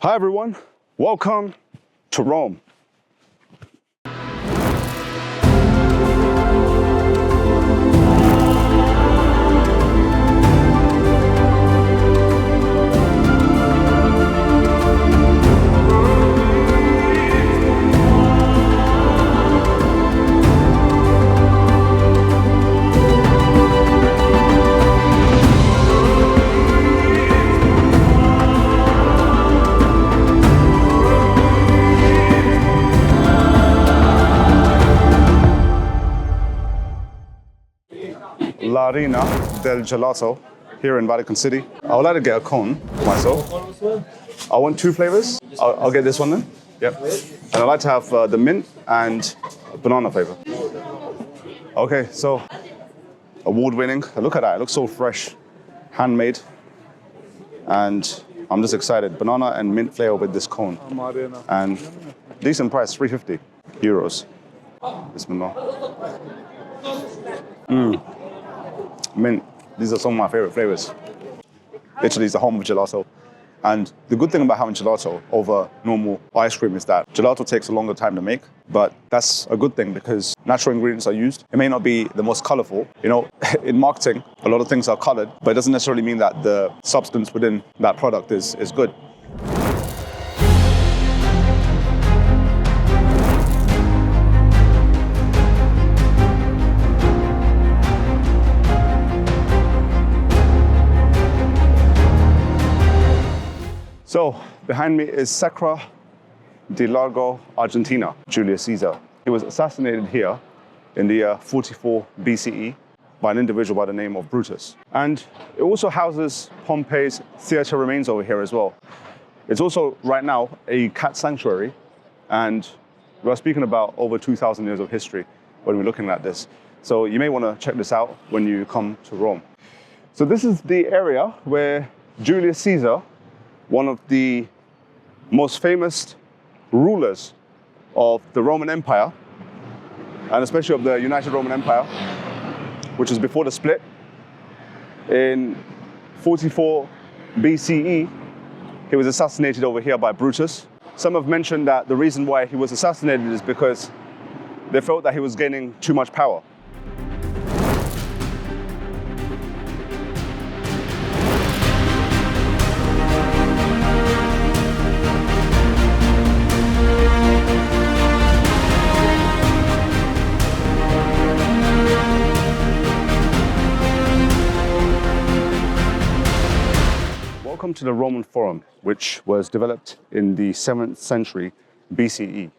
Hi everyone, welcome to Rome. La Arena del Gelato here in Vatican City. I would like to get a cone myself. I want 2 flavors. I'll get this one then. Yep. And I'd like to have the mint and banana flavor. Okay, so award-winning. Look at that, it looks so fresh, handmade. And I'm just excited. Banana and mint flavor with this cone. And decent price, €350. Bismillah. Mint. These are some of my favorite flavors. Italy is the home of gelato. And the good thing about having gelato over normal ice cream is that gelato takes a longer time to make, but that's a good thing because natural ingredients are used. It may not be the most colorful. You know, in marketing, a lot of things are colored, but it doesn't necessarily mean that the substance within that product is good. So behind me is Sacra di Largo, Argentina, Julius Caesar. He was assassinated here in the year 44 BCE by an individual by the name of Brutus. And it also houses Pompey's theater remains over here as well. It's also right now a cat sanctuary, and we're speaking about over 2,000 years of history when we're looking at this. So you may want to check this out when you come to Rome. So this is the area where Julius Caesar, one of the most famous rulers of the Roman Empire, and especially of the United Roman Empire, which was before the split. In 44 BCE, he was assassinated over here by Brutus. Some have mentioned that the reason why he was assassinated is because they felt that he was gaining too much power. Welcome to the Roman Forum, which was developed in the 7th century BCE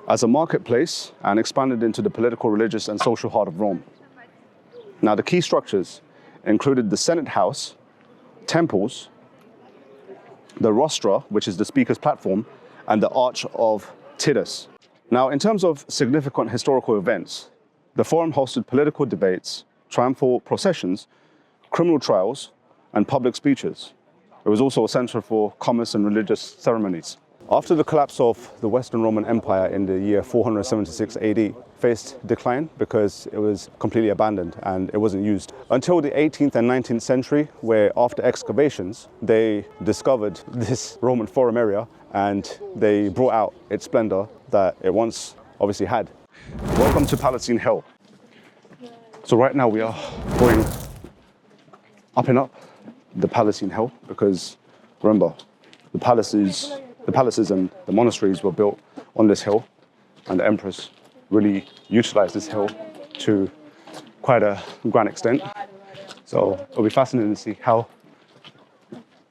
as a marketplace and expanded into the political, religious, and social heart of Rome. Now, the key structures included the Senate House, temples, the rostra, which is the speaker's platform, and the Arch of Titus. Now, in terms of significant historical events, the Forum hosted political debates, triumphal processions, criminal trials, and public speeches. It was also a center for commerce and religious ceremonies. After the collapse of the Western Roman Empire in the year 476 AD, faced decline because it was completely abandoned and it wasn't used. Until the 18th and 19th century, where after excavations, they discovered this Roman Forum area and they brought out its splendor that it once obviously had. Welcome to Palatine Hill. So right now we are going up and up the Palatine Hill, because remember, the palaces and the monasteries were built on this hill, and the emperors really utilized this hill to quite a grand extent. So it'll be fascinating to see how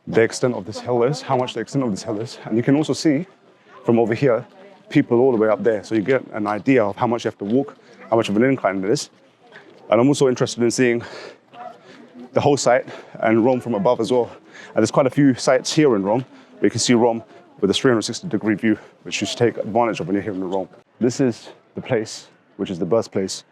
the extent of this hill is, how much the extent of this hill is. And you can also see from over here, people all the way up there. So you get an idea of how much you have to walk, how much of an incline it is. And I'm also interested in seeing the whole site and Rome from above as well. And there's quite a few sites here in Rome where you can see Rome with a 360-degree view, which you should take advantage of when you're here in Rome. This is the place, which is the birthplace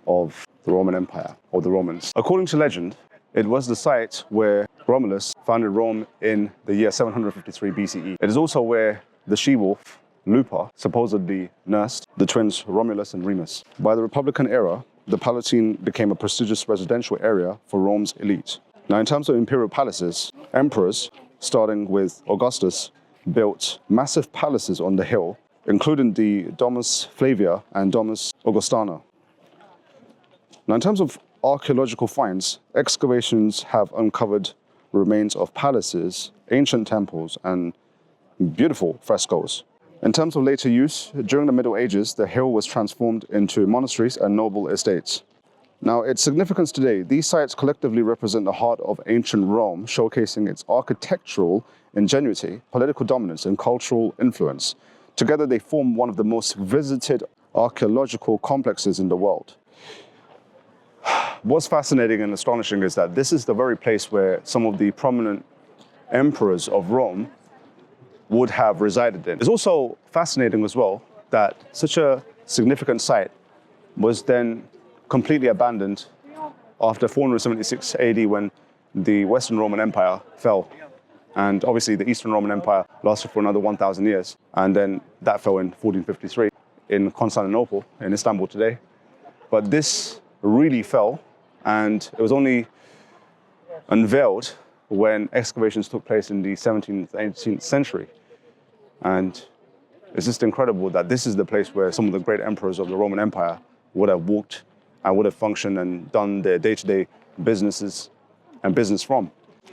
of the Roman Empire, or the Romans. According to legend, it was the site where Romulus founded Rome in the year 753 BCE. It is also where the she-wolf, Lupa, supposedly nursed the twins Romulus and Remus. By the Republican era, the Palatine became a prestigious residential area for Rome's elite. Now, in terms of imperial palaces, emperors, starting with Augustus, built massive palaces on the hill, including the Domus Flavia and Domus Augustana. Now, in terms of archaeological finds, excavations have uncovered remains of palaces, ancient temples, and beautiful frescoes. In terms of later use, during the Middle Ages, the hill was transformed into monasteries and noble estates. Now, its significance today, these sites collectively represent the heart of ancient Rome, showcasing its architectural ingenuity, political dominance, and cultural influence. Together, they form one of the most visited archaeological complexes in the world. What's fascinating and astonishing is that this is the very place where some of the prominent emperors of Rome would have resided in. It's also fascinating as well that such a significant site was then completely abandoned after 476 AD when the Western Roman Empire fell. And obviously the Eastern Roman Empire lasted for another 1,000 years. And then that fell in 1453 in Constantinople, in Istanbul today. But this really fell, and it was only unveiled when excavations took place in the 17th, 18th century. And it's just incredible that this is the place where some of the great emperors of the Roman Empire would have walked and would have functioned and done their day-to-day business from.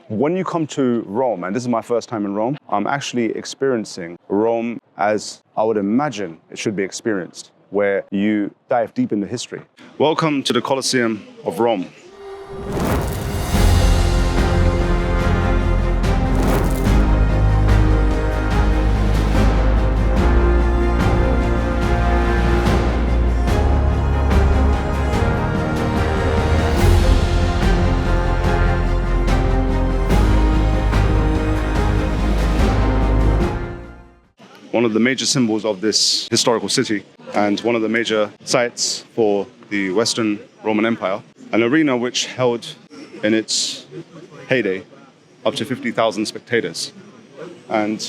When you come to Rome, and this is my first time in Rome, I'm actually experiencing Rome as I would imagine it should be experienced, where you dive deep into history. Welcome to the Colosseum of Rome. One of the major symbols of this historical city and one of the major sites for the Western Roman Empire, an arena which held in its heyday up to 50,000 spectators. And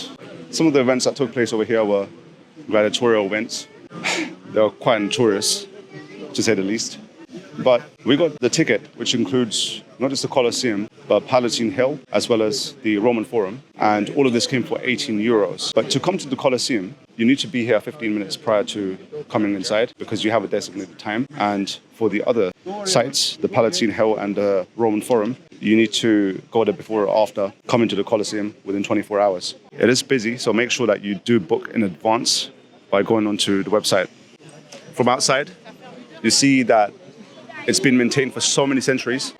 some of the events that took place over here were gladiatorial events. They were quite notorious, to say the least. But we got the ticket, which includes not just the Colosseum, but Palatine Hill, as well as the Roman Forum. And all of this came for 18 euros. But to come to the Colosseum, you need to be here 15 minutes prior to coming inside because you have a designated time. And for the other sites, the Palatine Hill and the Roman Forum, you need to go there before or after coming to the Colosseum within 24 hours. It is busy, so make sure that you do book in advance by going onto the website. From outside, you see that it's been maintained for so many centuries.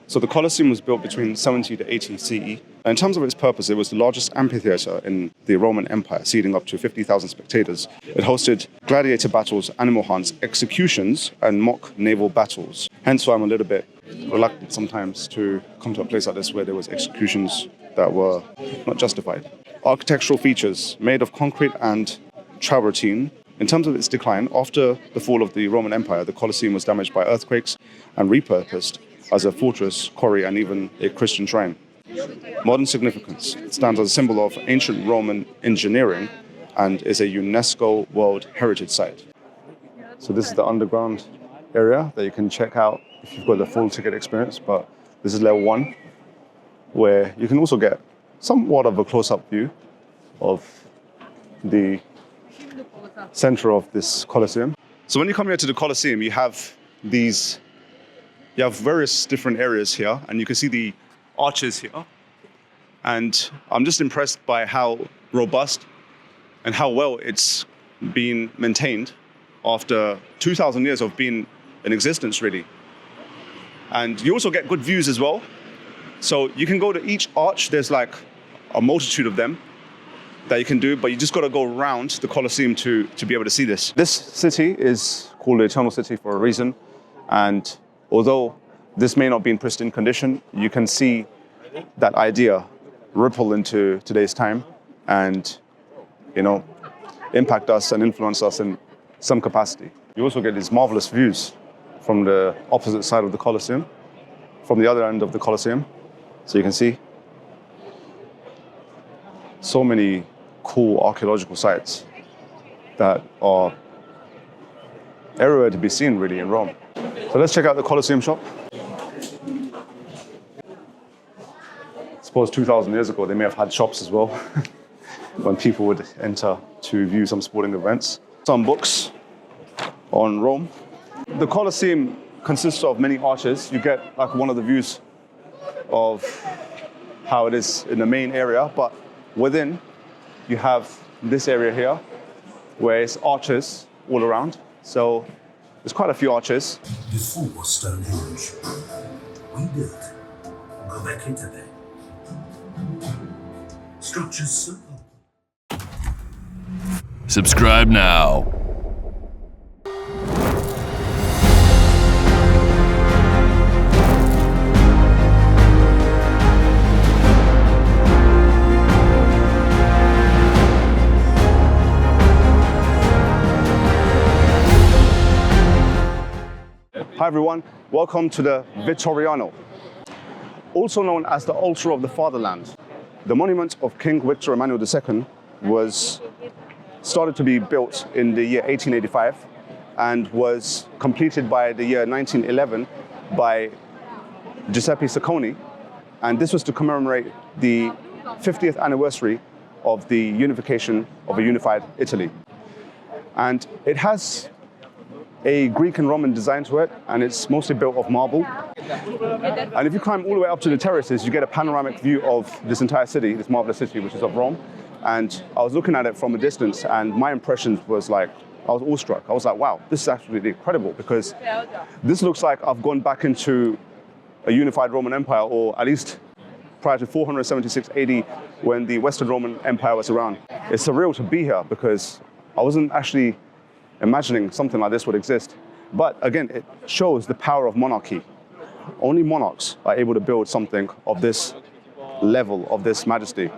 So the Colosseum was built between 70 to 80 CE. In terms of its purpose, it was the largest amphitheater in the Roman Empire, seating up to 50,000 spectators. It hosted gladiator battles, animal hunts, executions, and mock naval battles. Hence why I'm a little bit reluctant sometimes to come to a place like this where there was executions that were not justified. Architectural features made of concrete and travertine. In terms of its decline, after the fall of the Roman Empire, the Colosseum was damaged by earthquakes and repurposed as a fortress, quarry, and even a Christian shrine. Modern significance. It stands as a symbol of ancient Roman engineering and is a UNESCO World Heritage Site. So this is the underground area that you can check out if you've got the full ticket experience, but this is level 1, where you can also get somewhat of a close-up view of the center of this Colosseum. So when you come here to the Colosseum, you have various different areas here, and you can see the arches here. And I'm just impressed by how robust and how well it's been maintained after 2,000 years of being in existence, really. And you also get good views as well. So you can go to each arch. There's like a multitude of them that you can do, but you just got to go around the Colosseum to be able to see this. This city is called the Eternal City for a reason. And although this may not be in pristine condition, you can see that idea ripple into today's time and, impact us and influence us in some capacity. You also get these marvelous views from the opposite side of the Colosseum, from the other end of the Colosseum. So you can see so many cool archaeological sites that are everywhere to be seen, really, in Rome. So let's check out the Colosseum shop. I suppose 2,000 years ago, they may have had shops as well. when people would enter to view some sporting events. Some books on Rome. The Colosseum consists of many arches. You get like one of the views of how it is in the main area, but within you have this area here where it's arches all around. So there's quite a few arches. Before Stonehenge, we built Göbekli Tepe. Structures so old. Subscribe now. Hi everyone, welcome to the Vittoriano, also known as the Altar of the Fatherland. The monument of King Victor Emmanuel II was started to be built in the year 1885 and was completed by the year 1911 by Giuseppe Sacconi, and this was to commemorate the 50th anniversary of the unification of a unified Italy. And it has a Greek and Roman design to it, and it's mostly built of marble. And if you climb all the way up to the terraces, you get a panoramic view of this entire city, this marvelous city, which is of Rome. And I was looking at it from a distance, and my impression was like, I was awestruck. I was like, wow, this is absolutely incredible, because this looks like I've gone back into a unified Roman Empire, or at least prior to 476 AD, when the Western Roman Empire was around. It's surreal to be here, because I wasn't actually imagining something like this would exist. But again, it shows the power of monarchy. Only monarchs are able to build something of this level, of this majesty.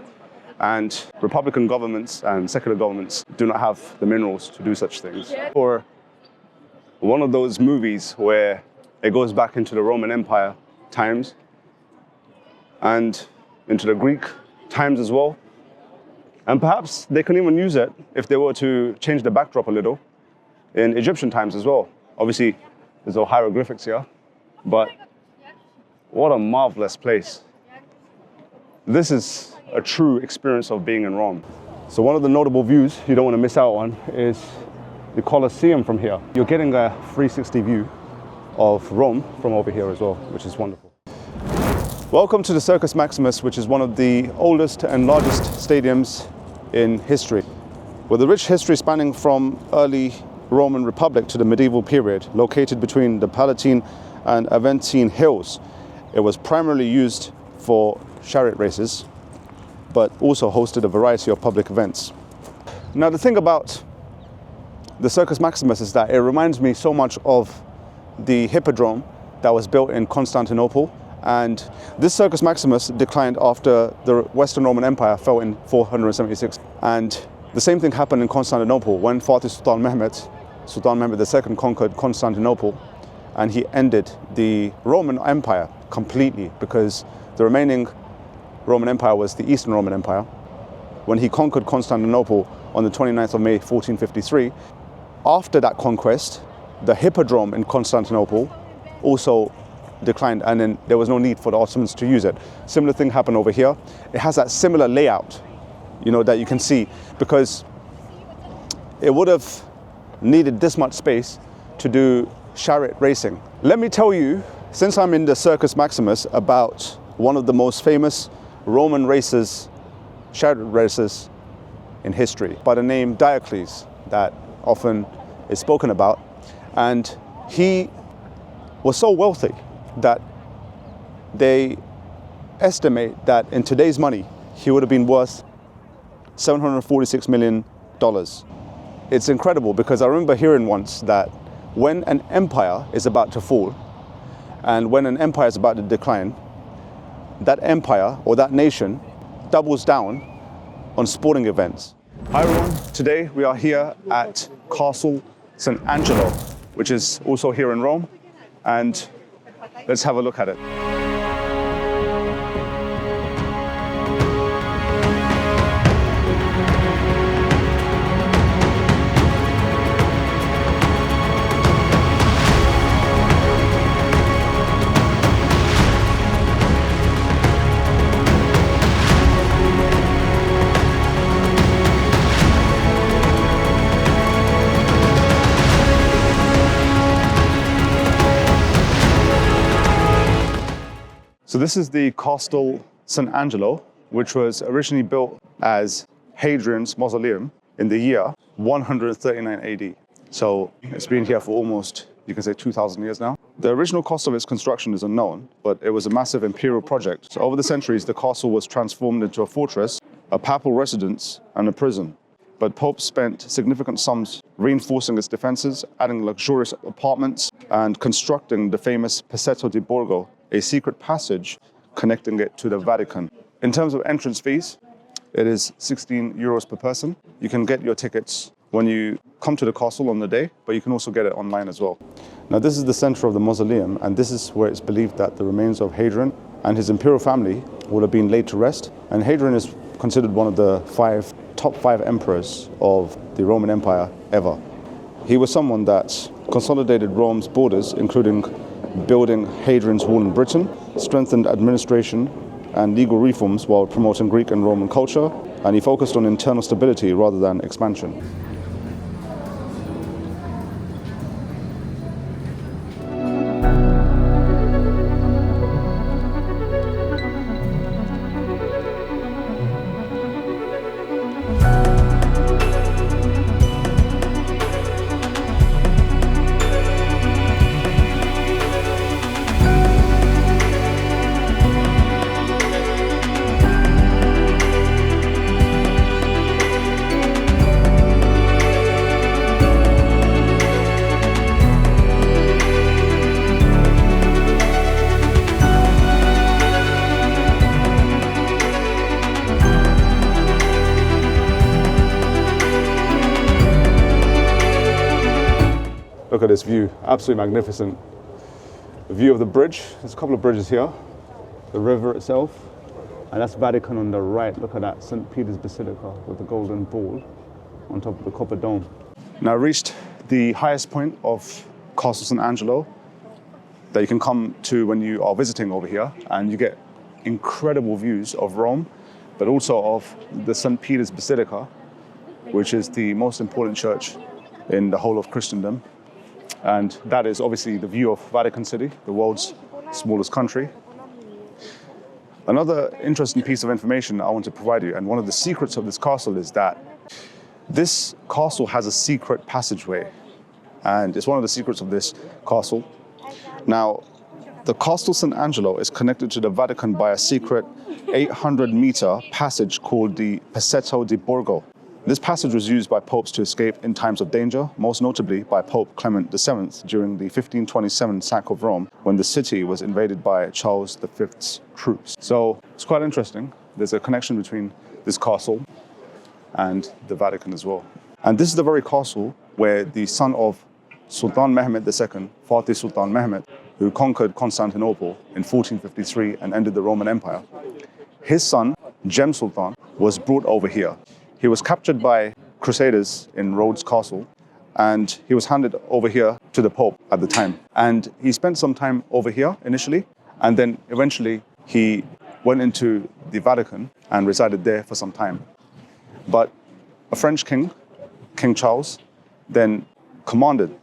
And Republican governments and secular governments do not have the minerals to do such things. Or one of those movies where it goes back into the Roman Empire times and into the Greek times as well. And perhaps they can even use it if they were to change the backdrop a little in Egyptian times as well. Obviously, there's no hieroglyphics here, but what a marvelous place. This is a true experience of being in Rome. So one of the notable views you don't want to miss out on is the Colosseum from here. You're getting a 360 view of Rome from over here as well, which is wonderful. Welcome to the Circus Maximus, which is one of the oldest and largest stadiums in history. With a rich history spanning from early Roman Republic to the medieval period, located between the Palatine and Aventine Hills. It was primarily used for chariot races, but also hosted a variety of public events. Now, the thing about the Circus Maximus is that it reminds me so much of the Hippodrome that was built in Constantinople. And this Circus Maximus declined after the Western Roman Empire fell in 476. And the same thing happened in Constantinople when Fatih Sultan Mehmed II conquered Constantinople, and he ended the Roman Empire completely, because the remaining Roman Empire was the Eastern Roman Empire. When he conquered Constantinople on the 29th of May 1453, after that conquest, the Hippodrome in Constantinople also declined, and then there was no need for the Ottomans to use it. Similar thing happened over here. It has that similar layout, that you can see, because it would have needed this much space to do chariot racing. Let me tell you, since I'm in the Circus Maximus, about one of the most famous Roman races, chariot races in history, by the name Diocles, that often is spoken about. And he was so wealthy that they estimate that in today's money, he would have been worth $746 million. It's incredible, because I remember hearing once that when an empire is about to fall and when an empire is about to decline, that empire or that nation doubles down on sporting events. Hi everyone, today we are here at Castel Sant'angelo, which is also here in Rome, and let's have a look at it. So this is the Castel Sant'angelo, which was originally built as Hadrian's mausoleum in the year 139 AD. So it's been here for almost, you can say, 2,000 years now. The original cost of its construction is unknown, but it was a massive imperial project. So over the centuries, the castle was transformed into a fortress, a papal residence, and a prison. But popes spent significant sums reinforcing its defenses, adding luxurious apartments, and constructing the famous Passetto di Borgo, a secret passage connecting it to the Vatican. In terms of entrance fees, it is 16 euros per person. You can get your tickets when you come to the castle on the day, but you can also get it online as well. Now, this is the center of the mausoleum, and this is where it's believed that the remains of Hadrian and his imperial family would have been laid to rest. And Hadrian is considered one of the top five emperors of the Roman Empire ever. He was someone that consolidated Rome's borders, including building Hadrian's Wall in Britain, strengthened administration and legal reforms while promoting Greek and Roman culture, and he focused on internal stability rather than expansion. Look at this view, absolutely magnificent. The view of the bridge, there's a couple of bridges here. The river itself, and that's Vatican on the right. Look at that, St. Peter's Basilica with the golden ball on top of the copper dome. Now I reached the highest point of Castel Sant'angelo that you can come to when you are visiting over here, and you get incredible views of Rome, but also of the St. Peter's Basilica, which is the most important church in the whole of Christendom. And that is obviously the view of Vatican City, the world's smallest country. Another interesting piece of information I want to provide you, and one of the secrets of this castle, is that this castle has a secret passageway. And it's one of the secrets of this castle. Now, the Castel Sant'angelo is connected to the Vatican by a secret 800-meter passage called the Passetto di Borgo. This passage was used by popes to escape in times of danger, most notably by Pope Clement VII during the 1527 sack of Rome, when the city was invaded by Charles V's troops. So it's quite interesting. There's a connection between this castle and the Vatican as well. And this is the very castle where the son of Sultan Mehmed II, Fatih Sultan Mehmed, who conquered Constantinople in 1453 and ended the Roman Empire, his son, Jem Sultan, was brought over here. He was captured by crusaders in Rhodes Castle, and he was handed over here to the Pope at the time. And he spent some time over here initially, and then eventually he went into the Vatican and resided there for some time. But a French king, King Charles, then commanded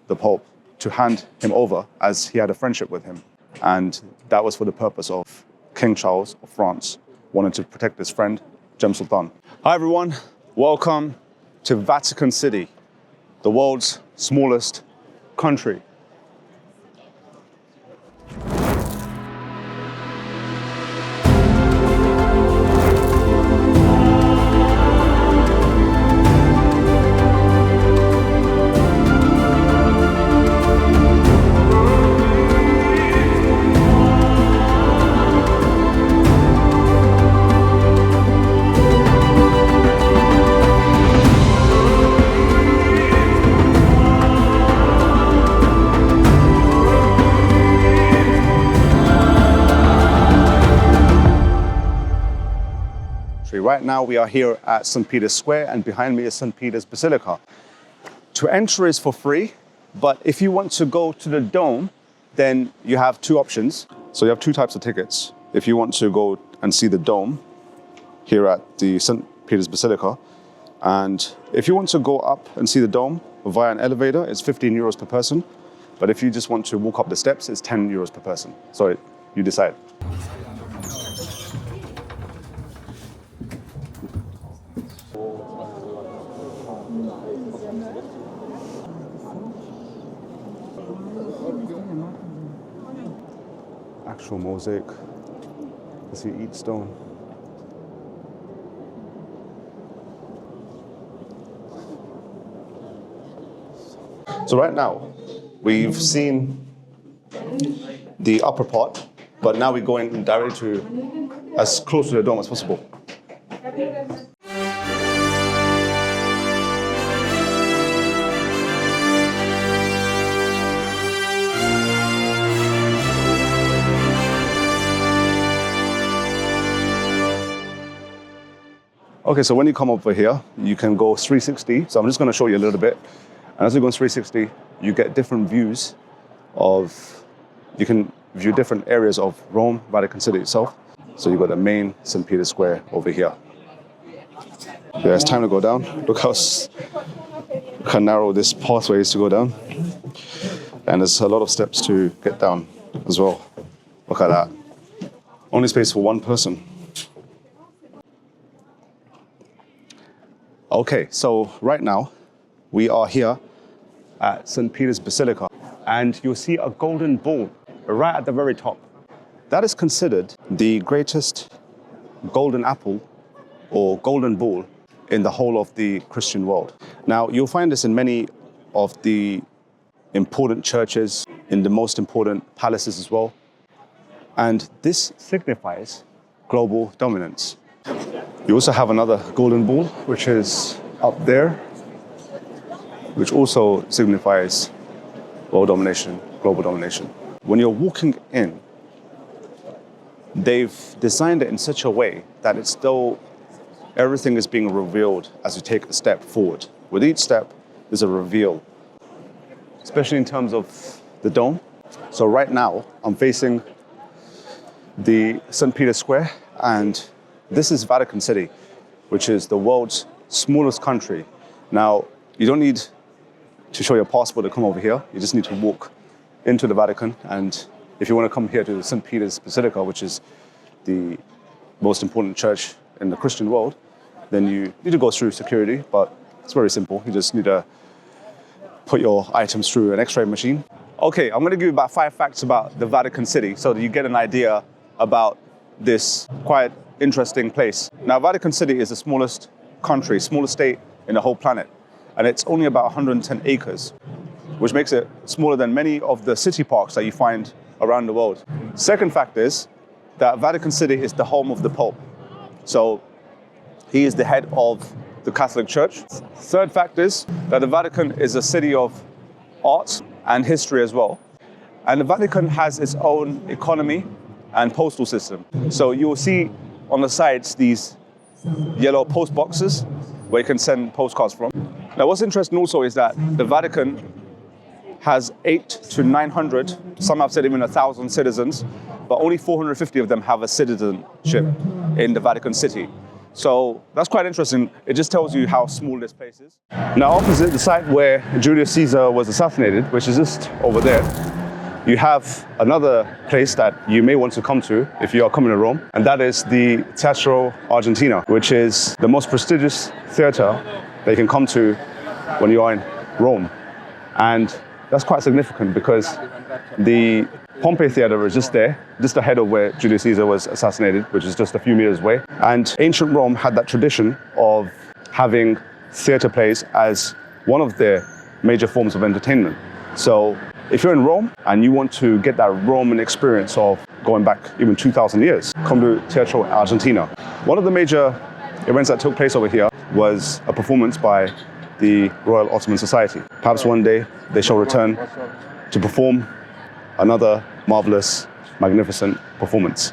the Pope to hand him over, as he had a friendship with him. And that was for the purpose of King Charles of France wanted to protect his friend, Jem Sultan. Hi everyone, welcome to Vatican City, the world's smallest country. Right now we are here at St. Peter's Square, and behind me is St. Peter's Basilica. To enter is for free, but if you want to go to the dome, then you have two options. So you have two types of tickets. If you want to go and see the dome here at the St. Peter's Basilica, and if you want to go up and see the dome via an elevator, it's 15 euros per person. But if you just want to walk up the steps, it's 10 euros per person. So you decide. Actual mosaic. You see each stone. So right now, we've seen the upper part, but now we're going directly to as close to the dome as possible. Okay, so when you come over here, you can go 360. So I'm just going to show you a little bit. And as you go 360, you get different views you can view different areas of Rome, Vatican City itself. So you've got the main St. Peter's Square over here. Yeah, it's time to go down. Look how narrow this pathway is to go down. And there's a lot of steps to get down as well. Look at that. Only space for one person. Okay, so right now we are here at St. Peter's Basilica, and you'll see a golden bull right at the very top. That is considered the greatest golden apple or golden bull in the whole of the Christian world. Now, you'll find this in many of the important churches, in the most important palaces as well. And this signifies global dominance. You also have another golden bull, which is up there, which also signifies world domination, global domination. When you're walking in, they've designed it in such a way that it's still, everything is being revealed as you take a step forward. With each step, there's a reveal, especially in terms of the dome. So right now, I'm facing the St. Peter's Square, and this is Vatican City, which is the world's smallest country. Now, you don't need to show your passport to come over here. You just need to walk into the Vatican. And if you want to come here to St. Peter's Basilica, which is the most important church in the Christian world, then you need to go through security, but it's very simple. You just need to put your items through an X-ray machine. Okay, I'm going to give you about 5 facts about the Vatican City so that you get an idea about this quite interesting place. Now, Vatican City is the smallest country, smallest state in the whole planet, and it's only about 110 acres, which makes it smaller than many of the city parks that you find around the world. Second fact is that Vatican City is the home of the Pope. So he is the head of the Catholic Church. Third fact is that the Vatican is a city of art and history as well. And the Vatican has its own economy and postal system. So you'll see on the sides these yellow post boxes where you can send postcards from. Now, what's interesting also is that the Vatican has 800 to 900, some have said even 1,000 citizens, but only 450 of them have a citizenship in the Vatican City. So that's quite interesting. It just tells you how small this place is. Now, opposite the site where Julius Caesar was assassinated, which is just over there, you have another place that you may want to come to if you are coming to Rome, and that is the Teatro Argentina, which is the most prestigious theater that you can come to when you are in Rome. And that's quite significant because the Pompey Theatre is just there, just ahead of where Julius Caesar was assassinated, which is just a few meters away. And ancient Rome had that tradition of having theatre plays as one of their major forms of entertainment. So if you're in Rome and you want to get that Roman experience of going back even 2,000 years, come to Teatro Argentina. One of the major events that took place over here was a performance by the Royal Ottoman Society. Perhaps one day they shall return to perform another marvelous, magnificent performance.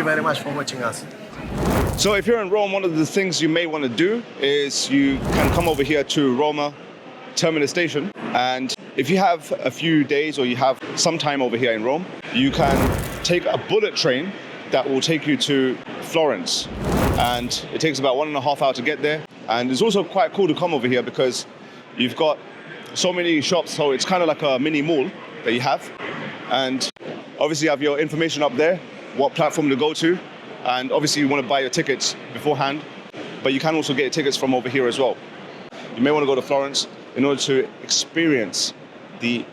you very much for watching us. So if you're in Rome, one of the things you may want to do is you can come over here to Roma Terminus Station. And if you have a few days or you have some time over here in Rome, you can take a bullet train that will take you to Florence. And it takes about 1.5 hours to get there. And it's also quite cool to come over here because you've got so many shops, so it's kind of like a mini mall that you have. And obviously you have your information up there, what platform to go to. And obviously you want to buy your tickets beforehand, but you can also get your tickets from over here as well. You may want to go to Florence in order to experience the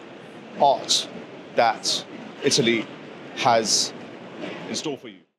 art that Italy has in store for you.